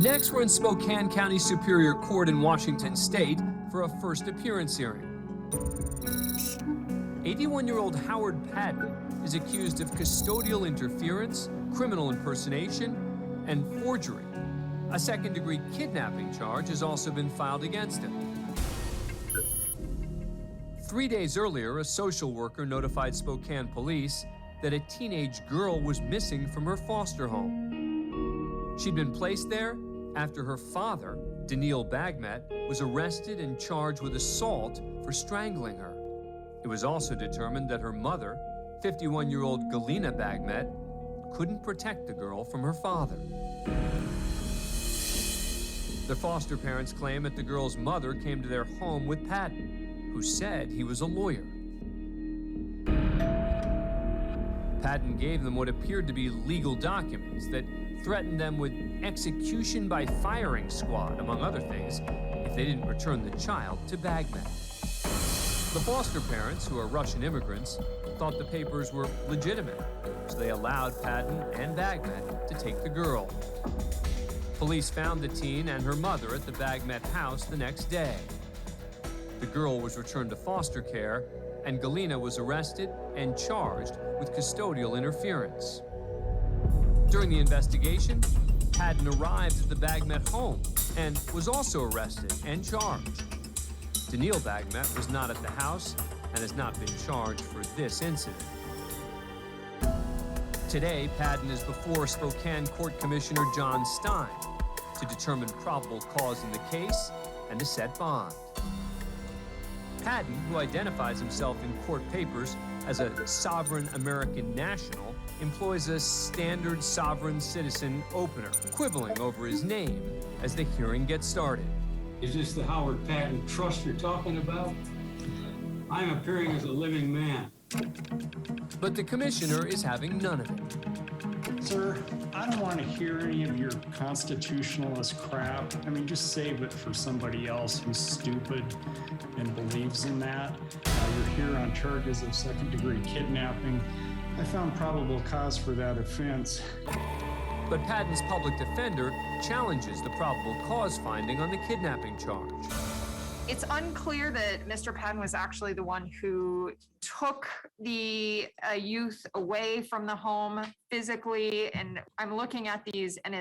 Next, we're in Spokane County Superior Court in Washington State for a first appearance hearing. 81-year-old Howard Patton is accused of custodial interference, criminal impersonation, and forgery. A second-degree kidnapping charge has also been filed against him. 3 days earlier, a social worker notified Spokane police that a teenage girl was missing from her foster home. She'd been placed there after her father, Gianina Ballerini, was arrested and charged with assault for strangling her. It was also determined that her mother, 51-year-old Gianina Ballerini, couldn't protect the girl from her father. The foster parents claim that the girl's mother came to their home with Patton, who said he was a lawyer. Patton gave them what appeared to be legal documents that threatened them with execution by firing squad, among other things, if they didn't return the child to Ballerini. The foster parents, who are Russian immigrants, thought the papers were legitimate, so they allowed Patton and Ballerini to take the girl. Police found the teen and her mother at the Ballerini house the next day. The girl was returned to foster care, and Gianina was arrested and charged with custodial interference. During the investigation, Patton arrived at the Ballerini home and was also arrested and charged. Gianina Ballerini was not at the house and has not been charged for this incident. Today, Patton is before Spokane Court Commissioner John Stein to determine probable cause in the case and to set bond. Patton, who identifies himself in court papers as a sovereign American national, employs a standard sovereign citizen opener, quibbling over his name as the hearing gets started. Is this the Howard Patton trust you're talking about? I'm appearing as a living man. But the commissioner is having none of it. Sir, I don't want to hear any of your constitutionalist crap. I mean, just save it for somebody else who's stupid and believes in that. You're here on charges of second-degree kidnapping. I found probable cause for that offense. But Patton's public defender challenges the probable cause finding on the kidnapping charge. It's unclear that Mr. Patton was actually the one who took the youth away from the home physically. And I'm looking at these and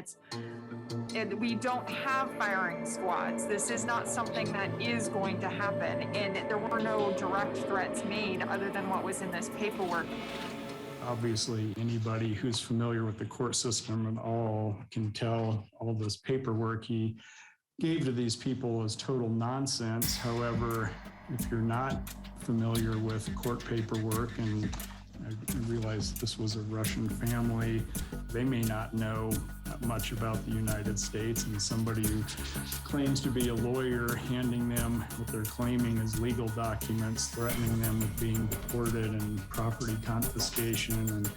we don't have firing squads. This is not something that is going to happen. And there were no direct threats made other than what was in this paperwork. Obviously, anybody who's familiar with the court system at all can tell all this paperwork he gave to these people is total nonsense. However, if you're not familiar with court paperwork, and I realize this was a Russian family, they may not know much about the United States, and somebody who claims to be a lawyer handing them what they're claiming is legal documents, threatening them with being deported and property confiscation and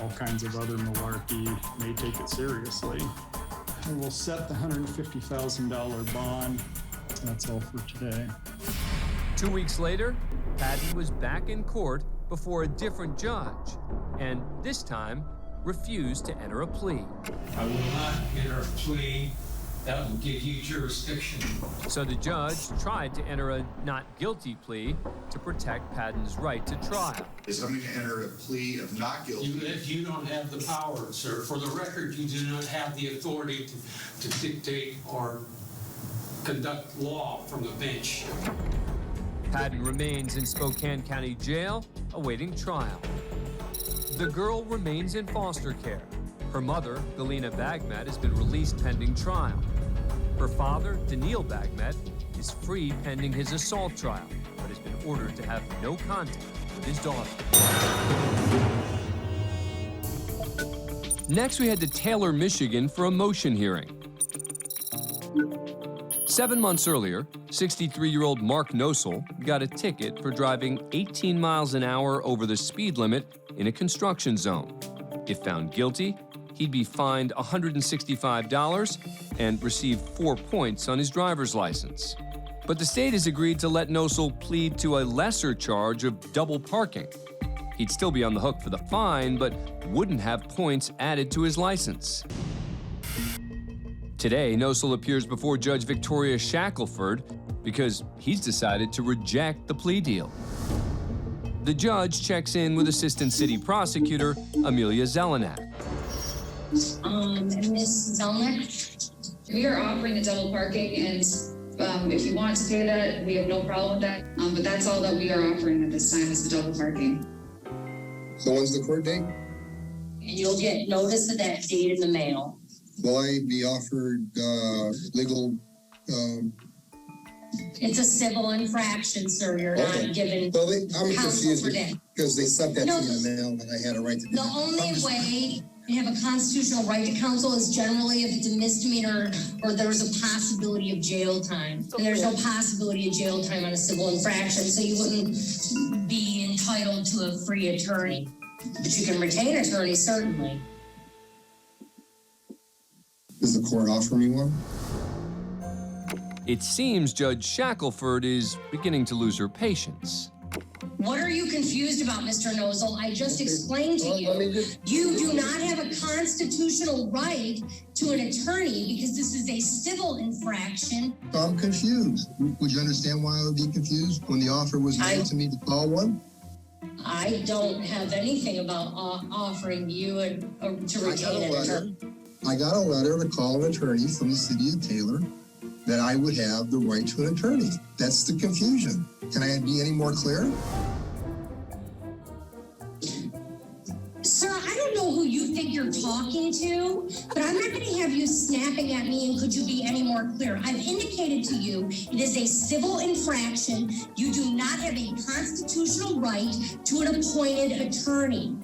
all kinds of other malarkey may take it seriously. I will set the $150,000 bond. That's all for today. 2 weeks later, Patton was back in court before a different judge, and this time refused to enter a plea. I will not enter a plea that will give you jurisdiction. So the judge tried to enter a not guilty plea to protect Patton's right to trial. Is I'm going to enter a plea of not guilty. You don't have the power, sir. For the record, you do not have the authority to dictate or conduct law from the bench. Patton remains in Spokane County Jail, awaiting trial. The girl remains in foster care. Her mother, Gianina Ballerini, has been released pending trial. Her father, Gianina Ballerini, is free pending his assault trial, but has been ordered to have no contact with his daughter. Next, we head to Taylor, Michigan for a motion hearing. 7 months earlier, 63-year-old Mark Nosul got a ticket for driving 18 miles an hour over the speed limit in a construction zone. If found guilty, he'd be fined $165 and receive 4 points on his driver's license. But the state has agreed to let Nosul plead to a lesser charge of double parking. He'd still be on the hook for the fine, but wouldn't have points added to his license. Today, Nosul appears before Judge Victoria Shackelford because he's decided to reject the plea deal. The judge checks in with Assistant City Prosecutor Amelia Zelenak. Ms. Zelnick, we are offering the double parking, and if you want to pay that, we have no problem with that. But that's all that we are offering at this time is the double parking. So when's the court date? And you'll get notice of that date in the mail. Will I be offered legal? It's a civil infraction, sir. You're Okay. not given Well, I'm counsel confused for that. because they sent that No. to me in the mail and I had a right to do The that. only way you have a constitutional right to counsel is generally if it's a misdemeanor or there's a possibility of jail time. And there's no possibility of jail time on a civil infraction, so you wouldn't be entitled to a free attorney. But you can retain an attorney, certainly. Does the court offer me one? It seems Judge Shackelford is beginning to lose her patience. What are you confused about, Mr. Nosul? I just explained to Well, let me you. just- You do not have a constitutional right to an attorney because this is a civil infraction. I'm confused. Would you understand why I would be confused when the offer was made to me to call one? I don't have anything about offering you to retain an attorney. I got a letter to call an attorney from the city of Taylor that I would have the right to an attorney. That's the confusion. Can I be any more clear? Sir, I don't know who you think you're talking to, but I'm not going to have you snapping at me and could you be any more clear? I've indicated to you it is a civil infraction. You do not have a constitutional right to an appointed attorney.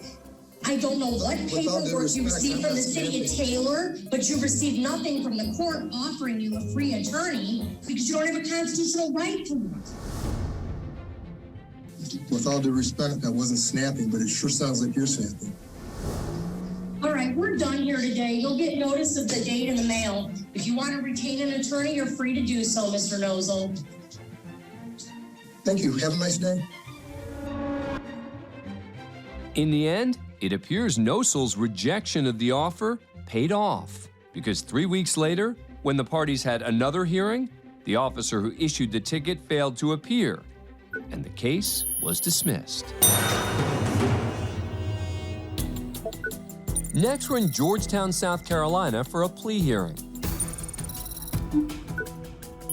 I don't know what paperwork you received from the city of Taylor, but you received nothing from the court offering you a free attorney because you don't have a constitutional right to one. With all due respect, I wasn't snapping, but it sure sounds like you're snapping. All right, we're done here today. You'll get notice of the date in the mail. If you want to retain an attorney, you're free to do so, Mr. Nosul. Thank you. Have a nice day. In the end, it appears Nosul's rejection of the offer paid off because 3 weeks later, when the parties had another hearing, the officer who issued the ticket failed to appear, and the case was dismissed. Next, we're in Georgetown, South Carolina for a plea hearing.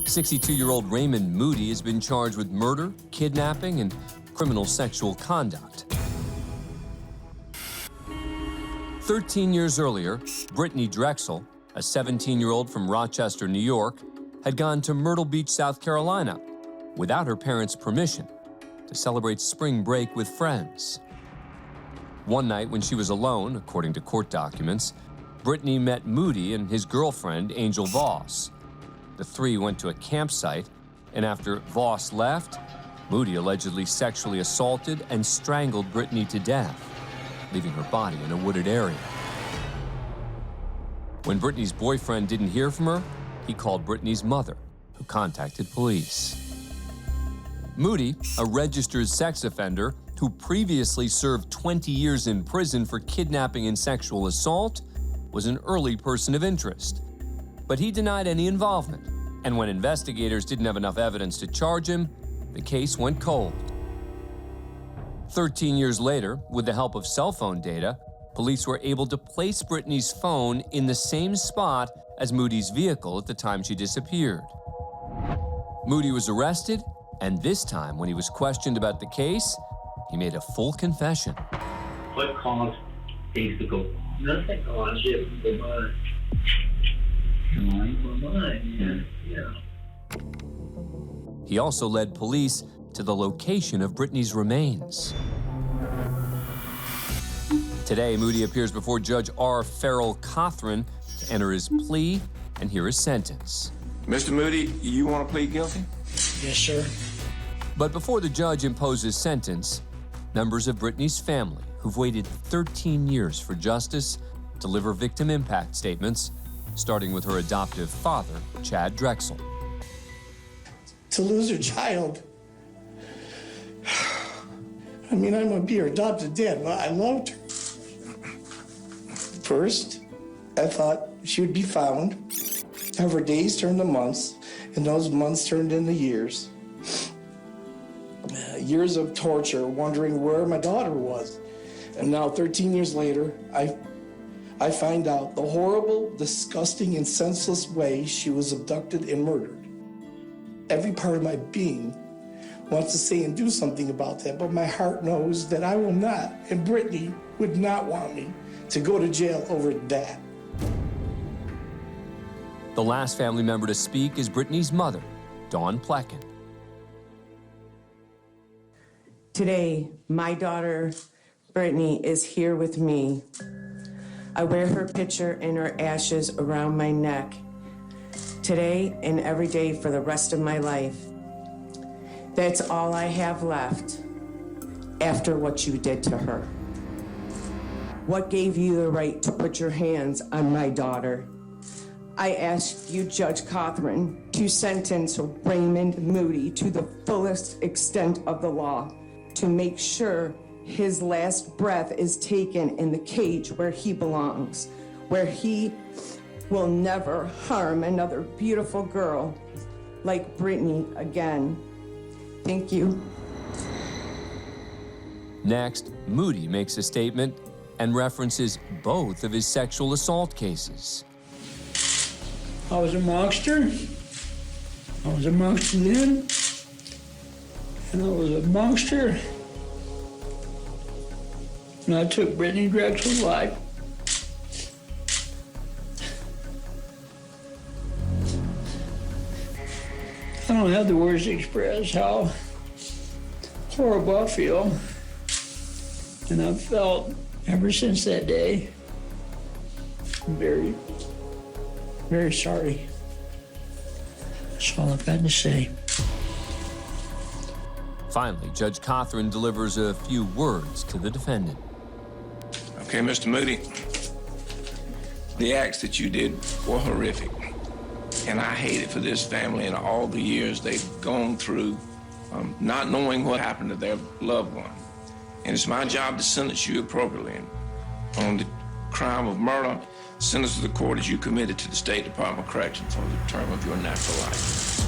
62-year-old Raymond Moody has been charged with murder, kidnapping, and criminal sexual conduct. 13 years earlier, Brittany Drexel, a 17-year-old from Rochester, New York, had gone to Myrtle Beach, South Carolina, without her parents' permission, to celebrate spring break with friends. One night when she was alone, according to court documents, Brittany met Moody and his girlfriend, Angel Voss. The three went to a campsite, and after Voss left, Moody allegedly sexually assaulted and strangled Brittany to death, leaving her body in a wooded area. When Brittany's boyfriend didn't hear from her, he called Brittany's mother, who contacted police. Moody, a registered sex offender who previously served 20 years in prison for kidnapping and sexual assault, was an early person of interest. But he denied any involvement, and when investigators didn't have enough evidence to charge him, the case went cold. 13 years later, with the help of cell phone data, police were able to place Brittany's phone in the same spot as Moody's vehicle at the time she disappeared. Moody was arrested, and this time, when he was questioned about the case, he made a full confession. What caused things to go? Nothing caused it but mine. Yeah. He also led police to the location of Brittany's remains. Today, Moody appears before Judge R. Farrell Cothran to enter his plea and hear his sentence. Mr. Moody, you want to plead guilty? Yes, sir. But before the judge imposes sentence, members of Brittany's family, who've waited 13 years for justice, deliver victim impact statements, starting with her adoptive father, Chad Drexel. To lose her child. I mean, I'm gonna be her adopted dad, but I loved her. First, I thought she would be found. However, days turned to months, and those months turned into years. Years of torture, wondering where my daughter was. And now, 13 years later, I find out the horrible, disgusting, and senseless way she was abducted and murdered. Every part of my being wants to say and do something about that, but my heart knows that I will not, and Brittany would not want me to go to jail over that. The last family member to speak is Brittany's mother, Dawn Plecken. Today, my daughter, Brittany, is here with me. I wear her picture and her ashes around my neck. Today and every day for the rest of my life. That's all I have left after what you did to her. What gave you the right to put your hands on my daughter? I asked you, Judge Cothran, to sentence Raymond Moody to the fullest extent of the law, to make sure his last breath is taken in the cage where he belongs, where he will never harm another beautiful girl like Brittany again. Thank you. Next, Moody makes a statement and references both of his sexual assault cases. I was a monster. I was a monster then. And I was a monster. And I took Brittany Drexel's life. I don't have the words to express how horrible I feel. And I've felt ever since that day very, very sorry. That's all I've got to say. Finally, Judge Cothran delivers a few words to the defendant. Okay, Mr. Moody, the acts that you did were horrific. And I hate it for this family and all the years they've gone through not knowing what happened to their loved one. And it's my job to sentence you appropriately. And on the crime of murder, sentence to the court as you committed to the State Department of Corrections for the term of your natural life.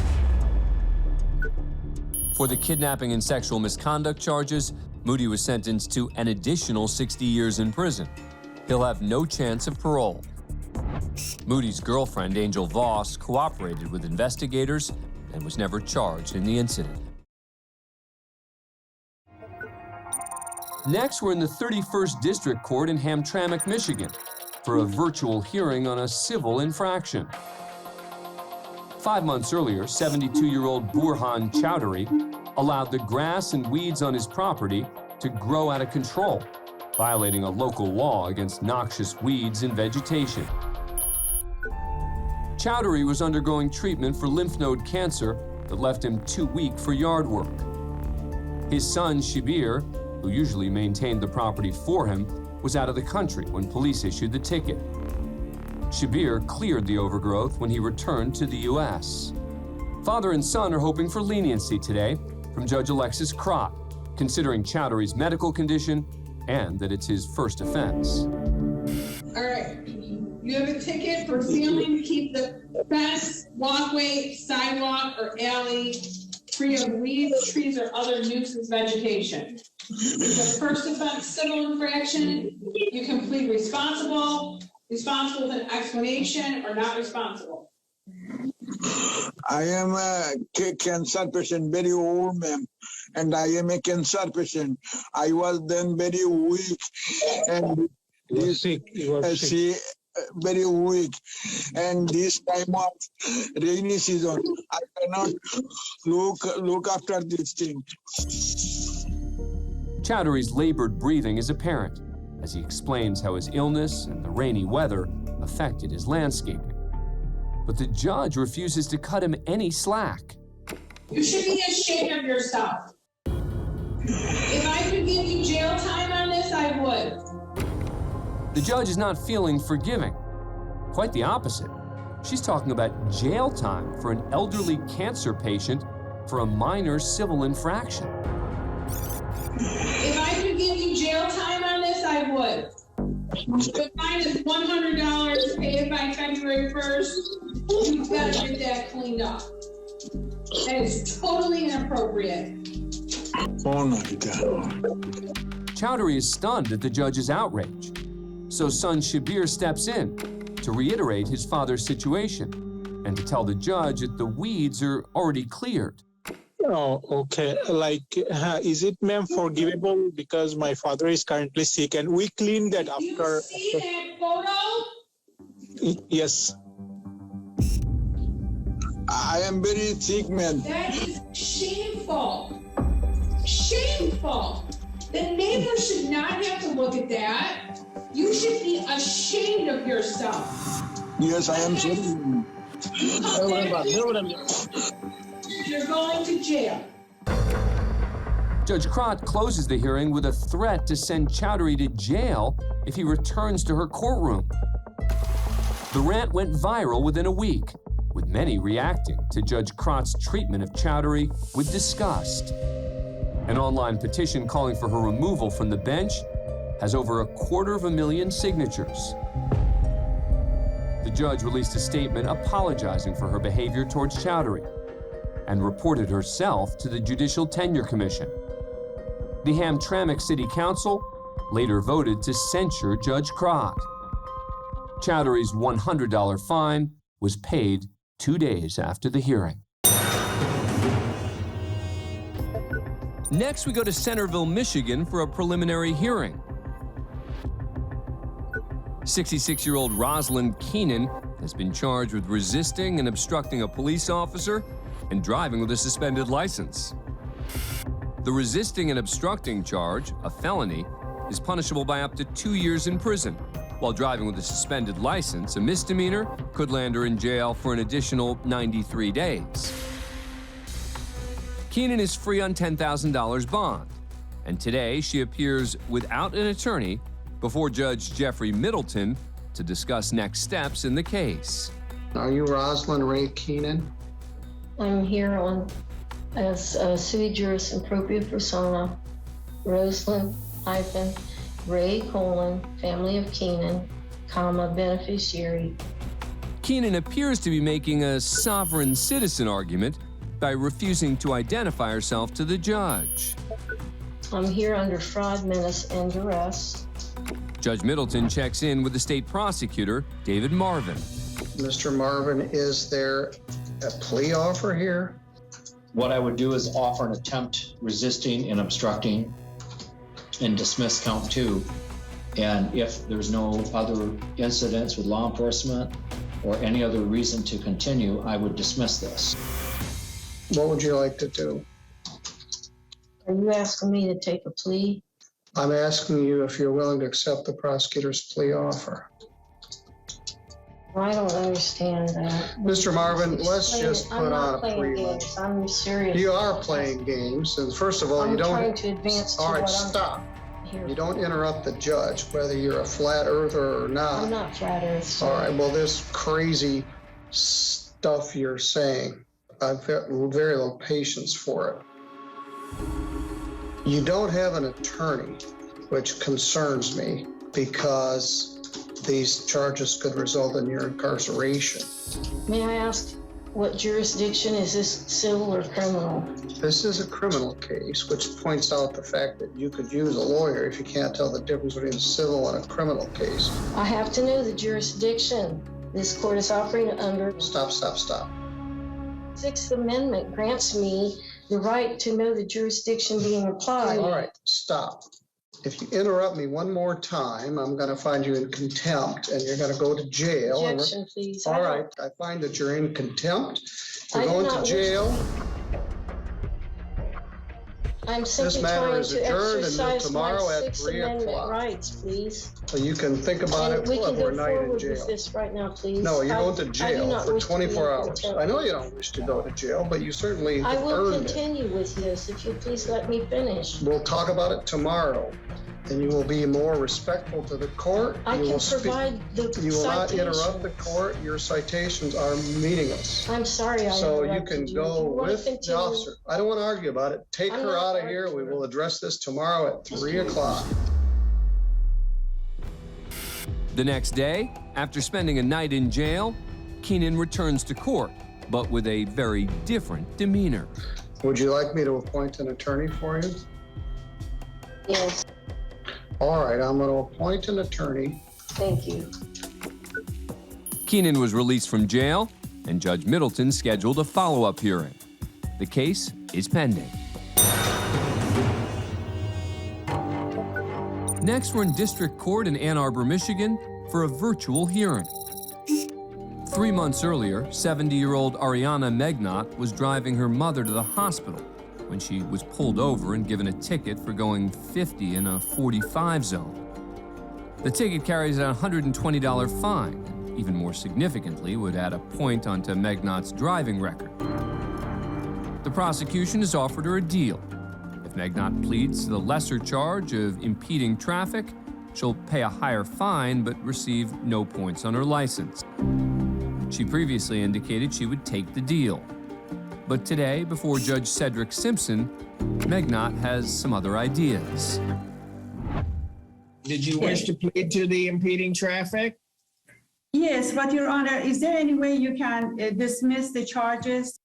For the kidnapping and sexual misconduct charges, Moody was sentenced to an additional 60 years in prison. He'll have no chance of parole. Moody's girlfriend, Angel Voss, cooperated with investigators and was never charged in the incident. Next, we're in the 31st District Court in Hamtramck, Michigan, for a virtual hearing on a civil infraction. 5 months earlier, 72-year-old Boran Chowy allowed the grass and weeds on his property to grow out of control, violating a local law against noxious weeds and vegetation. Chowy was undergoing treatment for lymph node cancer that left him too weak for yard work. His son, Shabir, who usually maintained the property for him, was out of the country when police issued the ticket. Shabir cleared the overgrowth when he returned to the U.S. Father and son are hoping for leniency today from Judge Alexis Crott, considering Chowy's medical condition and that it's his first offense. All right, you have a ticket for failing to keep the fence, walkway, sidewalk, or alley free of weeds, trees, or other nuisance vegetation. It's a first offense civil infraction. You can plead responsible with an explanation, or not responsible. I am a cancer patient, very old man, and I am a cancer patient. I was then very weak, and very weak. And this time of rainy season, I cannot look after this thing. Chowy's labored breathing is apparent as he explains how his illness and the rainy weather affected his landscaping. But the judge refuses to cut him any slack. You should be ashamed of yourself. If I could give you jail time on this, I would. The judge is not feeling forgiving. Quite the opposite. She's talking about jail time for an elderly cancer patient for a minor civil infraction. If I could give you jail time on this, I would. The fine is $100, pay it by February 1st. You've got to get that cleaned up. That is totally inappropriate. Oh my God. Chowdhury is stunned at the judge's outrage. So son Shabir steps in to reiterate his father's situation and to tell the judge that the weeds are already cleared. Oh, okay. Like, is it, ma'am, forgivable because my father is currently sick and we cleaned that after? You see that photo? Yes. I am very sick, man. That is shameful. Shameful. The neighbors should not have to look at that. You should be ashamed of yourself. Yes, I am sorry. You're going to jail. Judge Crott closes the hearing with a threat to send Chowdhury to jail if he returns to her courtroom. The rant went viral within a week, with many reacting to Judge Crott's treatment of Chowdhury with disgust. An online petition calling for her removal from the bench has over 250,000 signatures. The judge released a statement apologizing for her behavior towards Chowdhury and reported herself to the Judicial Tenure Commission. The Hamtramck City Council later voted to censure Judge Crott. Chowdhury's $100 fine was paid 2 days after the hearing. Next, we go to Centerville, Michigan for a preliminary hearing. 66-year-old Roslyn Keenan has been charged with resisting and obstructing a police officer and driving with a suspended license. The resisting and obstructing charge, a felony, is punishable by up to 2 years in prison, while driving with a suspended license, a misdemeanor, could land her in jail for an additional 93 days. Keenan is free on $10,000 bond, and today she appears without an attorney before Judge Jeffrey Middleton to discuss next steps in the case. Are you Roslyn Ray Keenan? I'm here as sui juris in propria persona, Roslyn Ray family of Keenan, beneficiary. Keenan appears to be making a sovereign citizen argument by refusing to identify herself to the judge. I'm here under fraud, menace, and duress. Judge Middleton checks in with the state prosecutor, David Marvin. Mr. Marvin, is there a plea offer here? What I would do is offer an attempt resisting and obstructing and dismiss count 2. And if there's no other incidents with law enforcement or any other reason to continue, I would dismiss this. What would you like to do? Are you asking me to take a plea? I'm asking you if you're willing to accept the prosecutor's plea offer. I don't understand that. Mr. Marvin, let's just put on a plea. Games. I'm serious. You are playing games, and first of all, you don't. I'm trying to advance to all right, what stop. Here. You don't interrupt the judge, whether you're a flat earther or not. I'm not flat earth. All right, well, this crazy stuff you're saying, I've got very little patience for it. You don't have an attorney, which concerns me because these charges could result in your incarceration. May I ask what jurisdiction? Is this civil or criminal? This is a criminal case, which points out the fact that you could use a lawyer if you can't tell the difference between a civil and a criminal case. I have to know the jurisdiction this court is operating under. Stop. Sixth Amendment grants me the right to know the jurisdiction being applied. All right, stop. If you interrupt me one more time, I'm going to find you in contempt and you're going to go to jail. Objection, please. All right, I find that you're in contempt. You're going to jail. I'm simply trying to exercise my Sixth Amendment rights, please. So you can think about it overnight in jail. With this right now, please. No, you're going to jail for 24 hours. I know you don't wish to go to jail, but you certainly I will earned continue with this if you please let me finish. We'll talk about it tomorrow. And you will be more respectful to the court. I can provide the citations. You will not interrupt the court. Your citations are meaningless. I'm sorry I So you interrupted can go with the officer. I don't want to argue about it. Take her out of here. We will address this tomorrow at 3 o'clock. The next day, after spending a night in jail, Keenan returns to court, but with a very different demeanor. Would you like me to appoint an attorney for you? Yes, All right, I'm going to appoint an attorney. thank you. Keenan was released from jail, and Judge Middleton scheduled a follow-up hearing. The case is pending. Next, we're in district court in Ann Arbor, Michigan, for a virtual hearing. 3 months earlier, 70-year-old Ariana Megnot was driving her mother to the hospital when she was pulled over and given a ticket for going 50 in a 45 zone. The ticket carries a $120 fine, and even more significantly, would add a point onto Megnot's driving record. The prosecution has offered her a deal. If Megnot pleads to the lesser charge of impeding traffic, she'll pay a higher fine but receive no points on her license. She previously indicated she would take the deal. But today, before Judge Cedric Simpson, Megnot has some other ideas. Did you wish to plead to the impeding traffic? Yes, but Your Honor, is there any way you can dismiss the charges?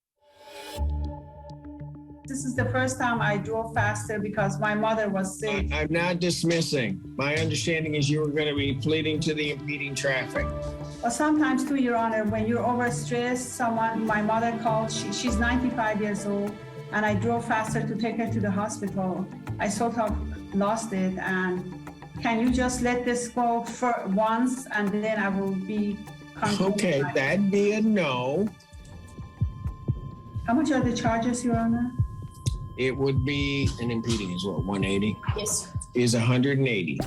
This is the first time I drove faster because my mother was sick. I'm not dismissing. My understanding is you were going to be pleading to the impeding traffic. But sometimes too, Your Honor, when you're overstressed, my mother called, she's 95 years old, and I drove faster to take her to the hospital. I sort of lost it, and can you just let this go for once, and then I will be comfortable? Okay, that'd be a no. How much are the charges, Your Honor? It would be, an impeding is what, 180? Yes, sir. Is 180.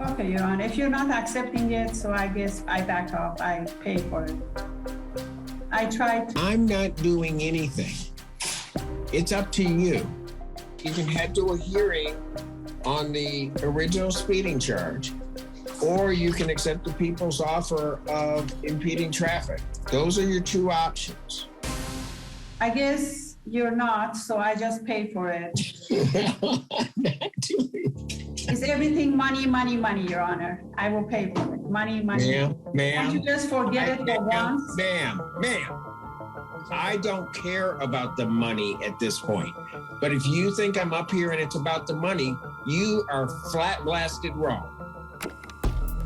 Okay, Your Honor, if you're not accepting it, so I guess I back off, I pay for it. I tried to. I'm not doing anything. It's up to you. You can head to a hearing on the original speeding charge, or you can accept the people's offer of impeding traffic. Those are your two options. I guess you're not, so I just pay for it. Is everything money, money, money, Your Honor? I will pay for it. Money, money. Ma'am. Can't you just forget it for once? Ma'am. I don't care about the money at this point. But if you think I'm up here and it's about the money, you are flat blasted wrong.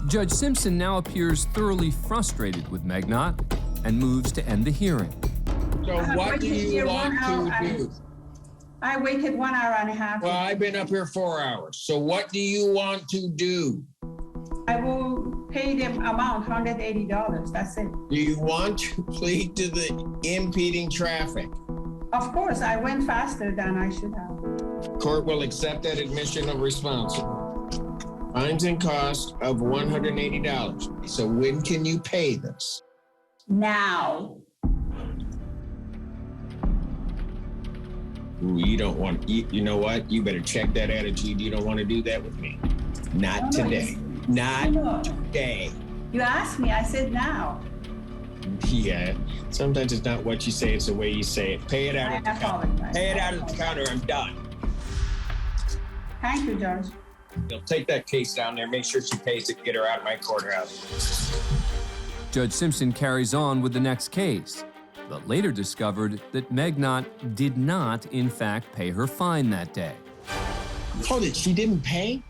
Judge Simpson now appears thoroughly frustrated with Megnot and moves to end the hearing. So what do you want to do? I waited 1 hour and a half. Well, I've been up here 4 hours. So what do you want to do? I will pay the amount, $180. That's it. Do you want to plead to the impeding traffic? Of course, I went faster than I should have. Court will accept that admission of responsible. Fines and costs of $180. So when can you pay this? Now. Ooh, you don't want, you know what? You better check that attitude. You don't want to do that with me. Not today. Not today. You asked me, I said now. Yeah, sometimes it's not what you say, it's the way you say it. Pay it out at the counter. Pay it out at the counter, I'm done. Thank you, Judge. You'll take that case down there, make sure she pays it, get her out of my courthouse. Judge Simpson carries on with the next case, but later discovered that Megnot did not, in fact, pay her fine that day. Hold it, she didn't pay?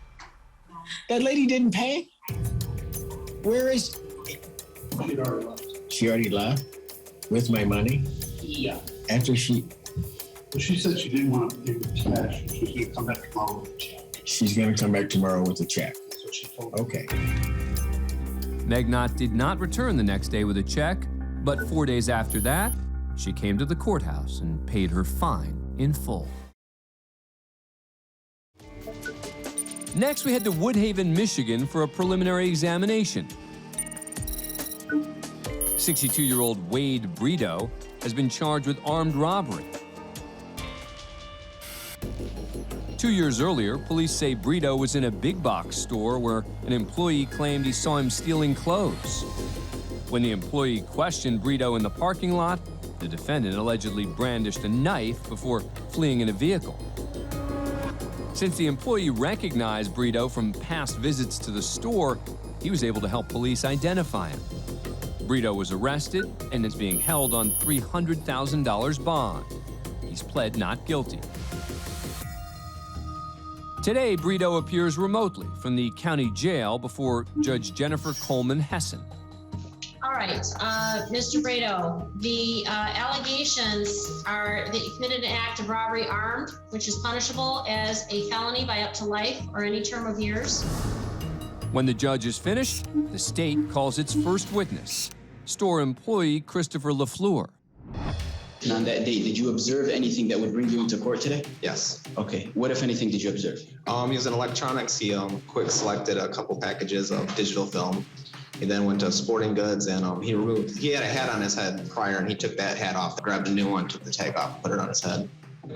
That lady didn't pay? Where is... She already left. She already left? With my money? Yeah. After she... Well, she said she didn't want to give it cash. She was going to come back tomorrow with a check. She's going to come back tomorrow with a check. That's what she told me. Okay. Megnot did not return the next day with a check, but 4 days after that, she came to the courthouse and paid her fine in full. Next, we head to Woodhaven, Michigan for a preliminary examination. 62-year-old Wade Breo has been charged with armed robbery. 2 years earlier, police say Breo was in a big box store where an employee claimed he saw him stealing clothes. When the employee questioned Breo in the parking lot, the defendant allegedly brandished a knife before fleeing in a vehicle. Since the employee recognized Breo from past visits to the store, he was able to help police identify him. Breo was arrested and is being held on $300,000 bond. He's pled not guilty. Today, Breo appears remotely from the county jail before Judge Jennifer Coleman Hessen. All right, Mr. Breo, the allegations are that you committed an act of robbery armed, which is punishable as a felony by up to life or any term of years. When the judge is finished, the state calls its first witness, store employee Christopher LaFleur. And on that date, did you observe anything that would bring you into court today? Yes. Okay. What, if anything, did you observe? Using electronics, he quick selected a couple packages of digital film. He then went to sporting goods and he had a hat on his head prior and he took that hat off, grabbed a new one, took the tag off, put it on his head.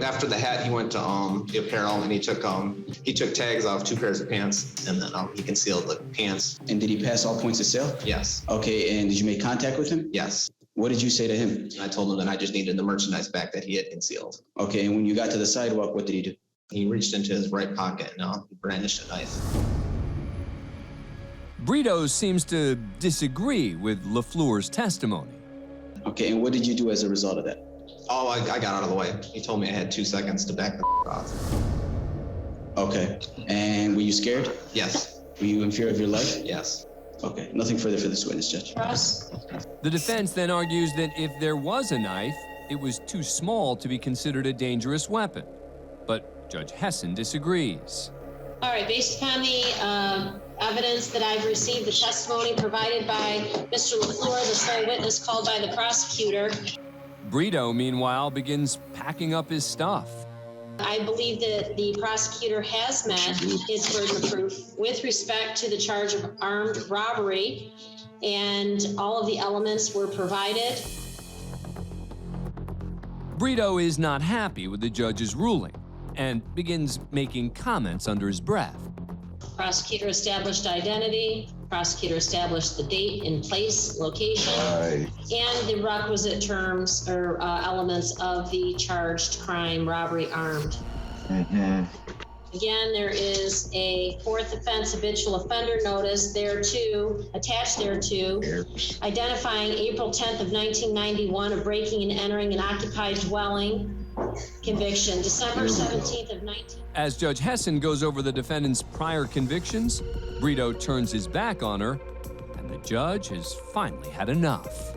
After the hat, he went to the apparel and he took tags off 2 pairs of pants and then he concealed the pants. And did he pass all points of sale? Yes. Okay, and did you make contact with him? Yes. What did you say to him? I told him that I just needed the merchandise back that he had concealed. Okay, and when you got to the sidewalk, what did he do? He reached into his right pocket and brandished a knife. Breo seems to disagree with LaFleur's testimony. Okay, and what did you do as a result of that? Oh, I got out of the way. He told me I had 2 seconds to back the off. Okay, and were you scared? Yes. Were you in fear of your life? Yes. Okay, nothing further for this witness, Judge. The defense then argues that if there was a knife, it was too small to be considered a dangerous weapon. But Judge Hessen disagrees. All right, based upon the evidence that I've received, the testimony provided by Mr. LaFleur, the sole witness called by the prosecutor. Breo, meanwhile, begins packing up his stuff. I believe that the prosecutor has met his burden of proof with respect to the charge of armed robbery, and all of the elements were provided. Breo is not happy with the judge's ruling and begins making comments under his breath. Prosecutor established identity. Prosecutor established the date and place, location, and the requisite terms or elements of the charged crime, robbery armed. Again, there is a 4th offense habitual offender notice attached thereto, identifying April 10th of 1991 of breaking and entering an occupied dwelling. Conviction, December 17th of 19. As Judge Hessen goes over the defendant's prior convictions, Breo turns his back on her, and the judge has finally had enough.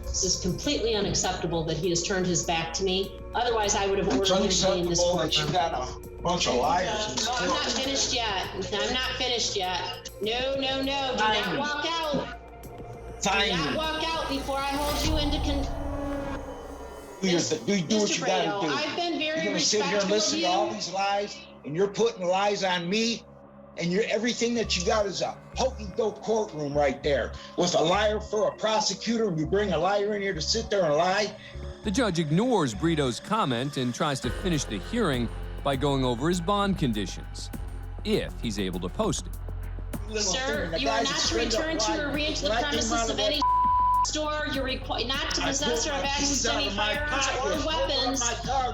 This is completely unacceptable that he has turned his back to me. Otherwise, I would have ordered him to be in this courtroom. You got a bunch of liars. No, I'm not finished yet. I'm not finished yet. No. Do not walk out. Do not walk out before I hold you into Do what you gotta do. I've been very You're gonna sit here and listen to all these lies, and you're putting lies on me, and everything that you got is a hokey-doke courtroom right there with a liar for a prosecutor, and you bring a liar in here to sit there and lie. The judge ignores Breo's comment and tries to finish the hearing by going over his bond conditions, if he's able to post it. Sir, you are not to return to or re-enter the premises of any store. You're not to possess or have access to any firearms or weapons,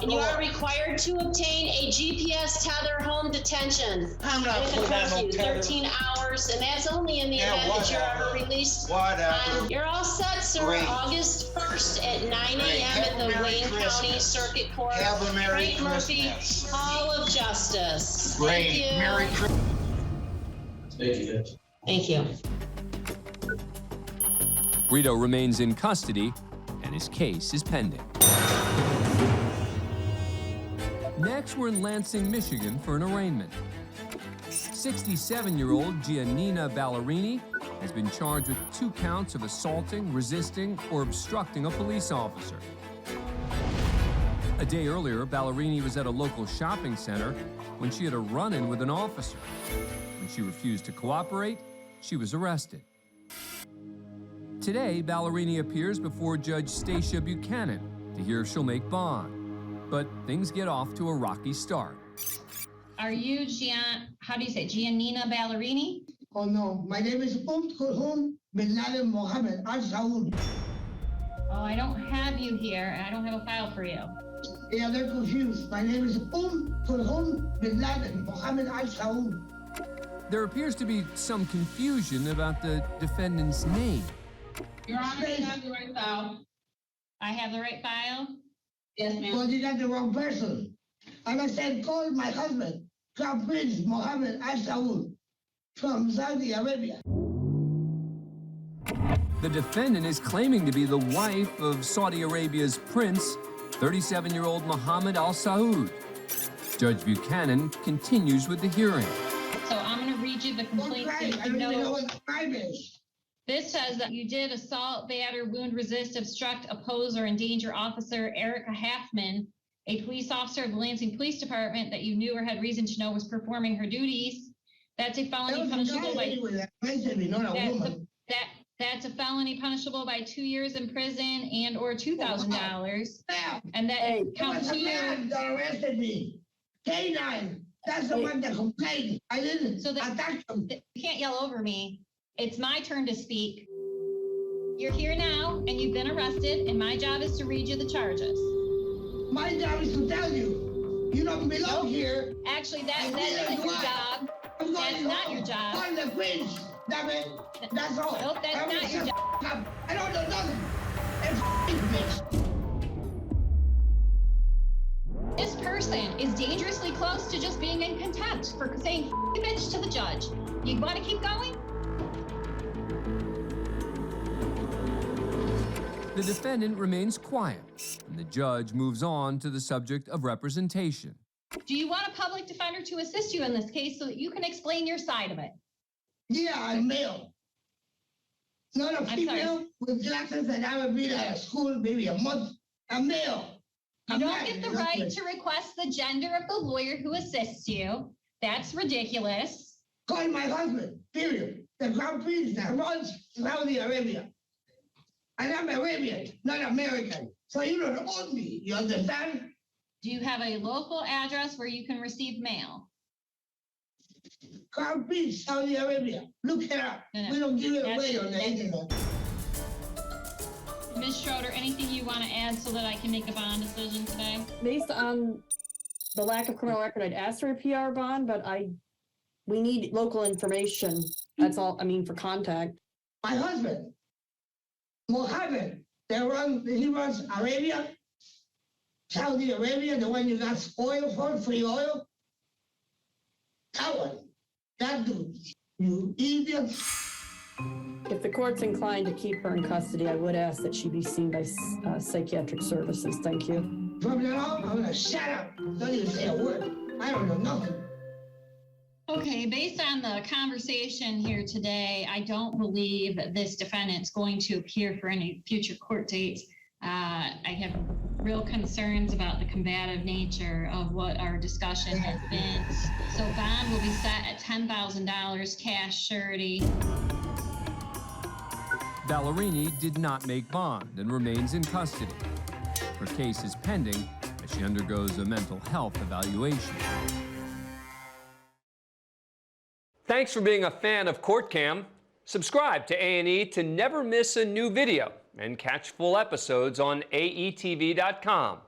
and you are required to obtain a GPS tether home detention. I'm not putting on no tether. 13 hours, and that's only in the event that you're ever released. Whatever. You're all set, sir. Great. August 1st at 9 a.m. at the Merry Wayne Christmas. County Circuit Court. Have a Merry Frank Murphy, Christmas. Hall of Justice. Great. Thank you. Merry Christmas. Thank you, Judge. Thank you. Breo remains in custody, and his case is pending. Next, we're in Lansing, Michigan for an arraignment. 67-year-old Gianina Ballerini has been charged with 2 counts of assaulting, resisting, or obstructing a police officer. A day earlier, Ballerini was at a local shopping center when she had a run-in with an officer. When she refused to cooperate, she was arrested. Today, Ballerini appears before Judge Stacia Buchanan to hear if she'll make bond. But things get off to a rocky start. Are you Gianina Ballerini? Oh no, my name is Courtroom bin Laden Mohammed Al Saud. Oh, I don't have you here. I don't have a file for you. Yeah, they're confused. My name is Courtroom bin Laden Mohammed Al Saud. There appears to be some confusion about the defendant's name. Your Honor, you have the right file. I have the right file? Yes, ma'am. Well, you got the wrong person. And I said, call my husband, Crown Prince Mohammed Al Saud from Saudi Arabia. The defendant is claiming to be the wife of Saudi Arabia's prince, 37-year-old Mohammed Al Saud. Judge Buchanan continues with the hearing. So I'm going to read you the complaint. I don't even know what the crime is. This says that you did assault, batter, wound, resist, obstruct, oppose, or endanger Officer Erica Halfman, a police officer of the Lansing Police Department that you knew or had reason to know was performing her duties. That's a felony punishable by that's a felony punishable by 2 years in prison and or $2,000. And that count two. That arrested me. K9. That's the one that complained. I didn't. So that you can't yell over me. It's my turn to speak. You're here now, and you've been arrested, and my job is to read you the charges. My job is to tell you, you don't belong here. Actually, that isn't your job. That's not your job. I'm the prince, damn it. That's all. Nope, that's not your job. I don't know nothing. It's bitch. This person is dangerously close to just being in contempt for saying bitch to the judge. You want to keep going? The defendant remains quiet, and the judge moves on to the subject of representation. Do you want a public defender to assist you in this case so that you can explain your side of it? Yeah, I'm male. Not a female with glasses and I haven't been at a school maybe a month. I'm male. You don't get the right to request the gender of the lawyer who assists you. That's ridiculous. Call my husband, period. The Crown Prince that runs Saudi Arabia. And I'm Arabian, not American. So you don't own me, you understand? Do you have a local address where you can receive mail? Crown Prince, Saudi Arabia. Look it up. No. We don't give it away on the internet. Ms. Schroeder, anything you want to add so that I can make a bond decision today? Based on the lack of criminal record, I'd ask for a PR bond, but we need local information. That's all, for contact. My husband, Mohammed, he runs Arabia, Saudi Arabia, the one you got oil for, free oil. That one, that dude, you idiot. If the court's inclined to keep her in custody, I would ask that she be seen by psychiatric services. Thank you. From now on, I'm gonna shut up. Don't even say a word. I don't know nothing. Okay, based on the conversation here today, I don't believe that this defendant's going to appear for any future court dates. I have real concerns about the combative nature of what our discussion has been. So bond will be set at $10,000 cash surety. Ballerini did not make bond and remains in custody. Her case is pending as she undergoes a mental health evaluation. Thanks for being a fan of Court Cam. Subscribe to A&E to never miss a new video and catch full episodes on aetv.com.